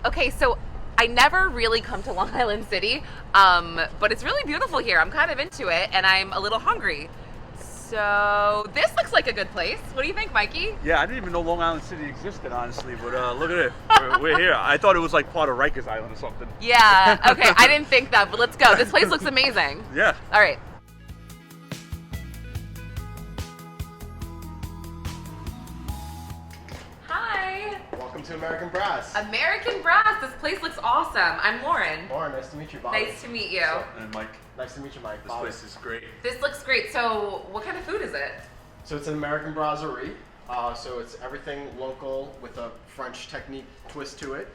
Okay, so I never really come to Long Island City, but it's really beautiful here. I'm kind of into it, and I'm a little hungry. So this looks like a good place. What do you think, Mikey? Yeah, I didn't even know Long Island City existed, honestly, but look at it. We're here. I thought it was like part of Rikers Island or something. Yeah, okay, I didn't think that, but let's go. This place looks amazing. Yeah. All right. Hi. Welcome to American Brass. American Brass. This place looks awesome. I'm Lauren. Lauren, nice to meet you, Bobby. Nice to meet you. And Mike, Nice to meet you, Mike. this Bobby. place is great. This looks great. So what kind of food is it? So it's an American brasserie. So it's everything local with a French technique twist to it.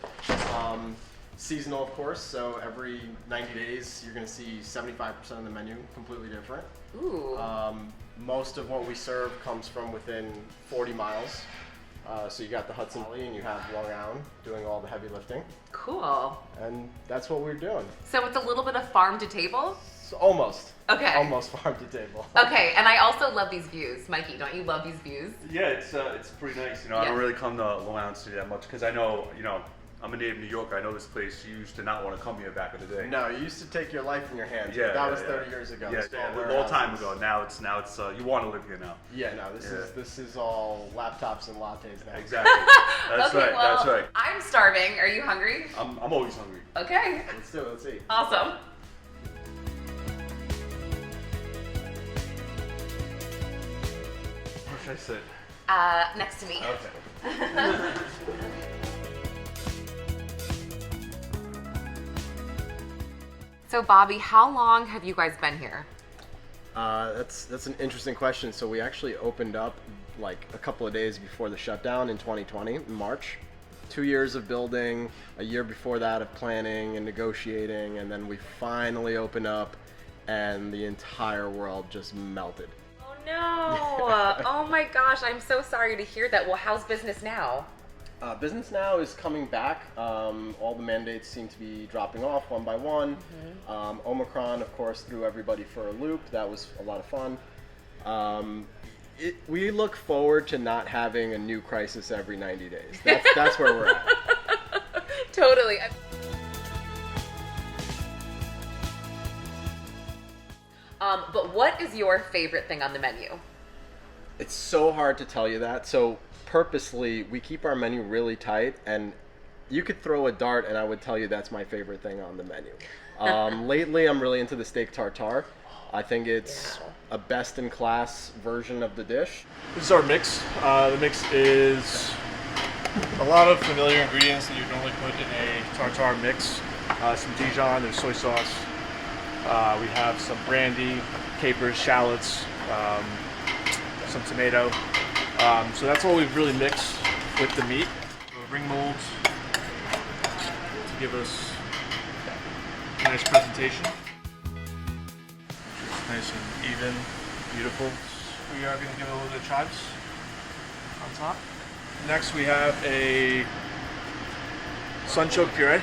Seasonal, of course. So every 90 days, you're going to see 75% of the menu completely different. Ooh. Most of what we serve comes from within 40 miles. So you got the Hudson Valley and you have Long Island doing all the heavy lifting. Cool. And that's what we're doing. So it's a little bit of farm to table? So almost. Okay. Almost farm to table. Okay, and I also love these views. Mikey, don't you love these views? Yeah, it's pretty nice. I Yeah. don't really come to Long Island City that much because I know, I'm a native New Yorker. I know this place. You used to not want to come here back in the day. No, you used to take your life in your hands. Yeah, but that yeah, was yeah. 30 years ago. Yeah, It's all a long warehouses. time ago. Now it's you want to live here now. Yeah, no, this is all laptops and lattes now. Exactly. That's Okay, right. well, That's right. I'm starving. Are you hungry? I'm always hungry. Okay. Let's do it. Let's eat. Awesome. Where should I sit? Next to me. Okay. So Bobby, how long have you guys been here? That's an interesting question. So we actually opened up like a couple of days before the shutdown in 2020, in March. 2 years of building, a year before that of planning and negotiating, and then we finally opened up, and the entire world just melted. Oh no. Oh my gosh, I'm so sorry to hear that. Well, how's business now? Business now is coming back. All the mandates seem to be dropping off one by one. Omicron, of course, threw everybody for a loop. That was a lot of fun. We look forward to not having a new crisis every 90 days. That's where we're at. Totally. But what is your favorite thing on the menu? It's so hard to tell you that. So purposely, we keep our menu really tight, and you could throw a dart and I would tell you that's my favorite thing on the menu. Lately, I'm really into the steak tartare. I think it's a best-in-class version of the dish. This is our mix. The mix is a lot of familiar ingredients that you normally put in a tartare mix. Some Dijon, there's soy sauce. We have some brandy, capers, shallots, some tomato. So that's what we've really mixed with the meat. Ring molds to give us a nice presentation. Nice and even, beautiful. We are going to give it a little bit of chives on top. Next we have a sunchoke puree.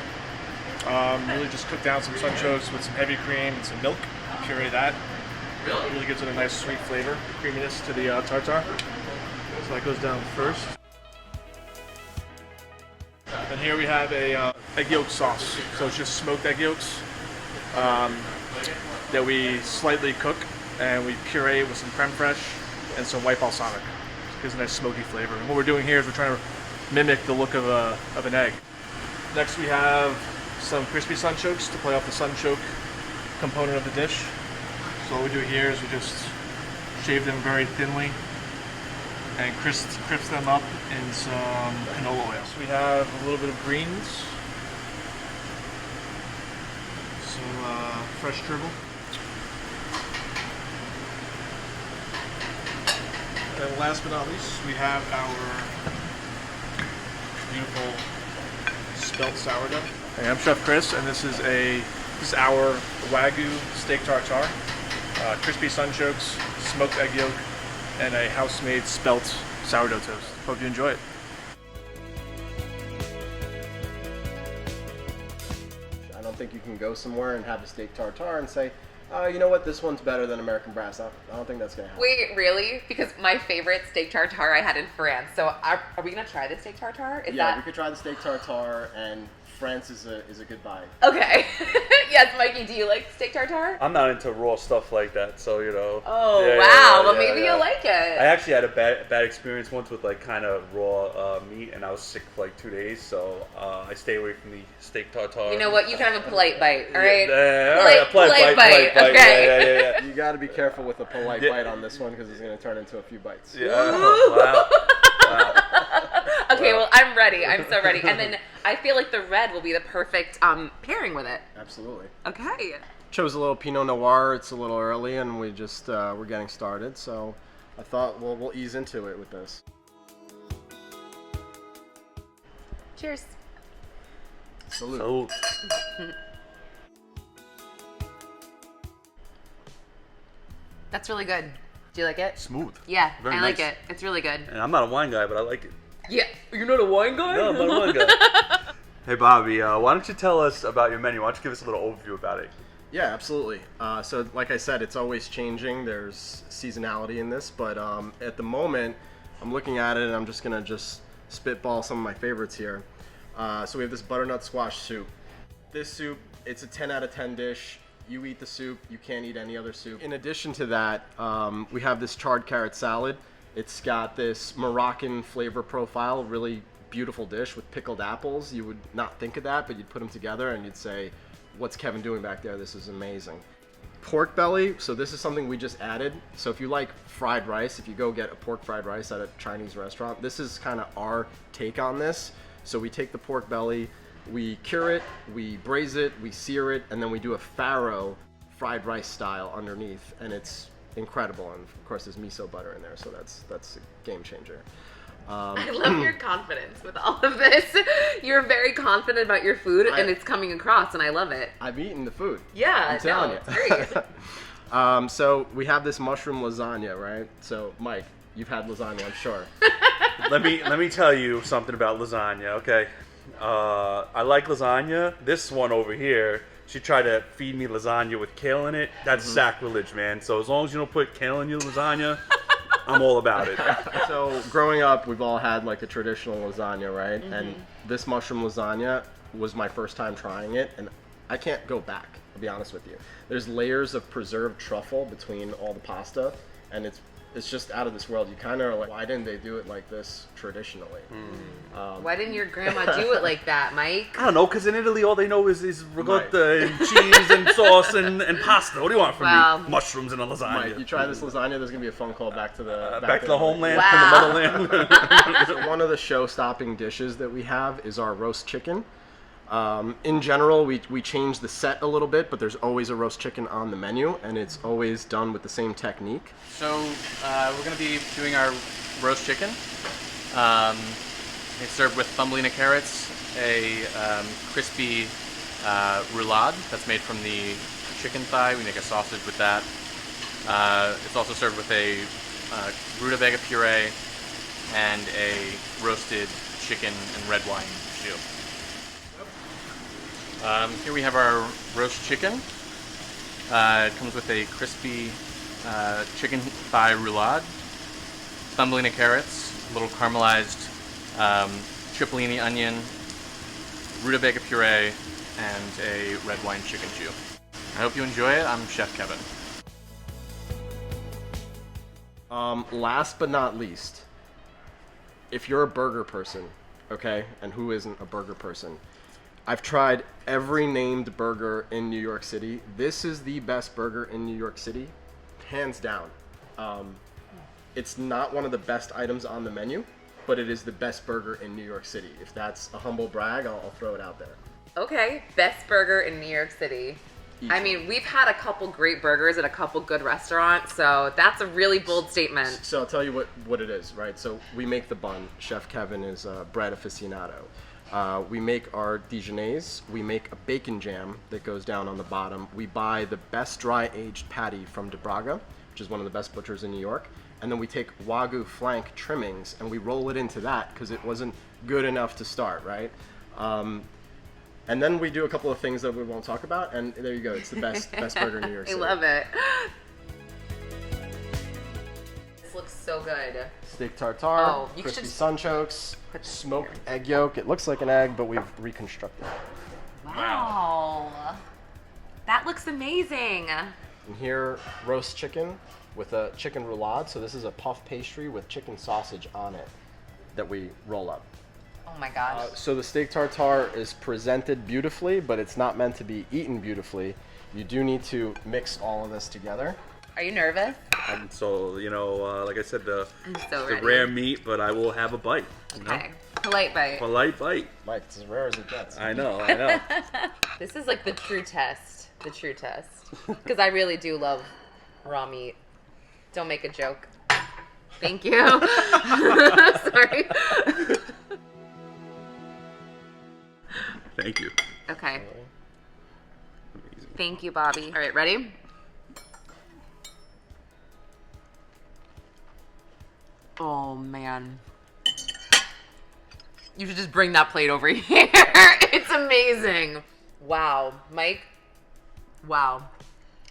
Really just cook down some sunchokes with some heavy cream and some milk. Puree that. Really gives it a nice sweet flavor, creaminess to the tartare. So that goes down first. And here we have a egg yolk sauce. So it's just smoked egg yolks that we slightly cook, and we puree with some creme fraiche and some white balsamic. It gives a nice smoky flavor. And what we're doing here is we're trying to mimic the look of an egg. Next we have some crispy sunchokes to play off the sunchoke component of the dish. So what we do here is we just shave them very thinly and crisp them up in some canola oil. So we have a little bit of greens, some fresh dribble, and last but not least, we have our beautiful spelt sourdough. Hey, I'm Chef Chris, and this is our Wagyu steak tartare, crispy sunchokes, smoked egg yolk, and a house-made spelt sourdough toast. Hope you enjoy it. I don't think you can go somewhere and have a steak tartare and say, you know what, this one's better than American Brass. I don't think that's going to happen. Wait, really? Because my favorite steak tartare I had in France. So are we going to try the steak tartare? We could try the steak tartare, and France is a good buy. Okay. Yes, Mikey, do you like steak tartare? I'm not into raw stuff like that, so you know. Oh, Yeah, wow. Well, yeah, maybe yeah. you'll like it. I actually had a bad experience once with like kind of raw meat, and I was sick for like 2 days, so I stay away from the steak tartare. You know what? You can have a polite bite, all right? All right, a polite bite. Okay. Yeah. You got to be careful with a polite bite on this one because it's going to turn into a few bites. Yeah. Wow. Okay, well, I'm ready. I'm so ready. And then I feel like the red will be the perfect pairing with it. Absolutely. Okay. Chose a little Pinot Noir. It's a little early, and we just we're getting started. So I thought, well, we'll ease into it with this. Cheers. Salute. So, That's really good. Do you like it? smooth. Yeah, Very I like nice. it. It's really good. And I'm not a wine guy, but I like it. Yeah. You're not a wine guy? No, I'm not a wine guy. Hey, Bobby, why don't you tell us about your menu? Why don't you give us a little overview about it? Yeah, absolutely. So like I said, it's always changing. There's seasonality in this, but at the moment, I'm looking at it and I'm just gonna spitball some of my favorites here. So we have this butternut squash soup. This soup, it's a 10 out of 10 dish. You eat the soup, you can't eat any other soup. In addition to that, we have this charred carrot salad. It's got this Moroccan flavor profile, really beautiful dish with pickled apples. You would not think of that, but you'd put them together and you'd say, what's Kevin doing back there? This is amazing. Pork belly, so this is something we just added. So if you like fried rice, if you go get a pork fried rice at a Chinese restaurant, this is kind of our take on this. So we take the pork belly, we cure it, we braise it, we sear it, and then we do a farro fried rice style underneath, and it's incredible. And of course there's miso butter in there, so that's a game changer. I love your confidence with all of this. You're very confident about your food, and it's coming across, and I love it. I've eaten the food. Yeah, I'm telling you. It's great. So we have this mushroom lasagna, right? So Mike, you've had lasagna, I'm sure. Let me tell you something about lasagna, okay? I like lasagna. This one over here, she tried to feed me lasagna with kale in it. That's sacrilege, man. So as long as you don't put kale in your lasagna, I'm all about it. So growing up, we've all had like a traditional lasagna, right? And this mushroom lasagna was my first time trying it, and I can't go back, I'll be honest with you. There's layers of preserved truffle between all the pasta, and it's just out of this world. You kind of are like, why didn't they do it like this traditionally? Why didn't your grandma do it like that, Mike? I don't know, because in Italy all they know is ricotta and cheese and sauce and pasta. What do you want from me? Mushrooms and a lasagna. Mike, you try this lasagna, there's gonna be a phone call back to the back to the homeland, Wow. from the motherland. So one of the show-stopping dishes that we have is our roast chicken. In general, we change the set a little bit, but there's always a roast chicken on the menu, and it's always done with the same technique. So we're going to be doing our roast chicken. It's served with thumbelina carrots, a crispy roulade that's made from the chicken thigh. We make a sausage with that. It's also served with a rutabaga puree and a roasted chicken and red wine jus. Here we have our roast chicken. It comes with a crispy chicken thigh roulade, thumbelina carrots, a little caramelized cipollini onion, rutabaga puree, and a red wine chicken jus. I hope you enjoy it. I'm Chef Kevin. Last but not least, if you're a burger person, okay, and who isn't a burger person? I've tried every named burger in New York City. This is the best burger in New York City, hands down. It's not one of the best items on the menu, but it is the best burger in New York City. If that's a humble brag, I'll throw it out there. Okay, best burger in New York City. I mean, we've had a couple great burgers at a couple good restaurants, so that's a really bold statement. So I'll tell you what it is, right? So we make the bun. Chef Kevin is a bread aficionado. We make our Dijonnaise. We make a bacon jam that goes down on the bottom. We buy the best dry aged patty from De Braga, which is one of the best butchers in New York. And then we take Wagyu flank trimmings and we roll it into that because it wasn't good enough to start, right? And then we do a couple of things that we won't talk about, and there you go. It's the best burger in New York City. I love it. This looks so good. Steak tartare, Oh, you crispy should- sunchokes, Put this smoked egg yolk. It looks like an egg, but we've reconstructed it. Wow. That looks amazing. And here, roast chicken with a chicken roulade. So this is a puff pastry with chicken sausage on it that we roll up. Oh my gosh. So the steak tartare is presented beautifully, but it's not meant to be eaten beautifully. You do need to mix all of this together. Are you nervous? So, you know, like I said, the I'm so ready. rare meat, but I will have a bite. You know? Okay. Polite bite. Polite bite. Mike, it's as rare as it gets. I know, I know. This is like the true test. The true test. Because I really do love raw meat. Don't make a joke. Thank you. Sorry. Thank you. Okay. Thank you, Bobby. All right, ready? Oh, man. You should just bring that plate over here. It's amazing. Wow. Mike? Wow.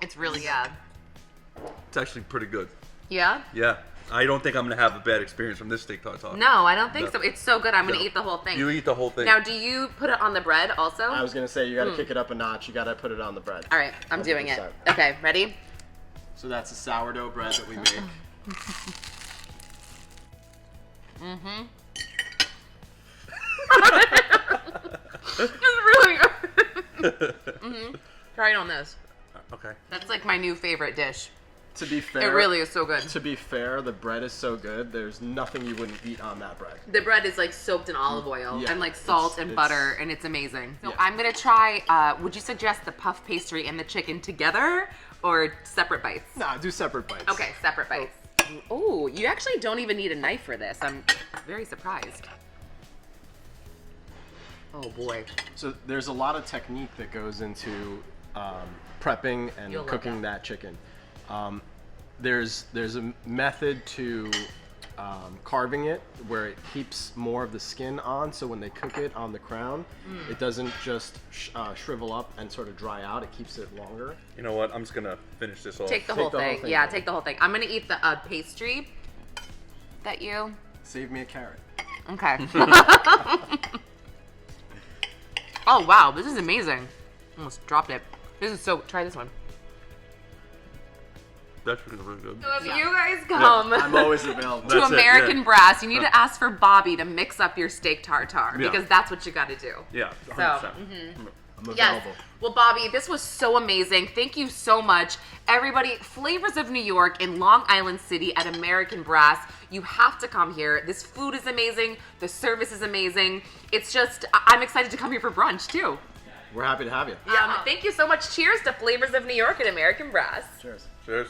It's really, It's actually pretty good. Yeah? Yeah. I don't think I'm going to have a bad experience from this steak tartare. No, I don't think No. so. It's so good. I'm going to No. eat the whole thing. You eat the whole thing. Now, do you put it on the bread also? I was gonna say you gotta kick it up a notch. You gotta put it on the bread. All right, I'm doing it. Okay, ready? So that's a sourdough bread that we make. It's really good. Try it on this. Okay. That's like my new favorite dish. To be It fair, really is so good. To be fair, the bread is so good. There's nothing you wouldn't eat on that bread. The bread is like soaked in olive oil Yeah, and like salt and butter, and it's amazing. So I'm gonna try. Would you suggest the puff pastry and the chicken together, or separate bites? Nah, do separate bites. Okay, separate bites. Oh, you actually don't even need a knife for this. I'm very surprised. Oh boy. So there's a lot of technique that goes into prepping and You'll love cooking that chicken. There's a method to carving it where it keeps more of the skin on, so when they cook it on the crown, it doesn't just shrivel up and sort of dry out. It keeps it longer. You know what? I'm just going to finish this off. Take the whole thing. Yeah, take the whole thing. I'm gonna eat the pastry that you. Save me a carrot. Okay. Oh wow, this is amazing. Almost dropped it. This is so. Try this one. That's really good. So if you guys come I'm always available. to That's it, American yeah. Brass, you need to ask for Bobby to mix up your steak tartare Yeah. because that's what you got to do. Yeah, 100%. I'm available. Yes. Well, Bobby, this was so amazing. Thank you so much. Everybody, Flavors of New York in Long Island City at American Brass. You have to come here. This food is amazing. The service is amazing. It's just, I'm excited to come here for brunch, too. We're happy to have you. Thank you so much. Cheers to Flavors of New York at American Brass. Cheers. Cheers.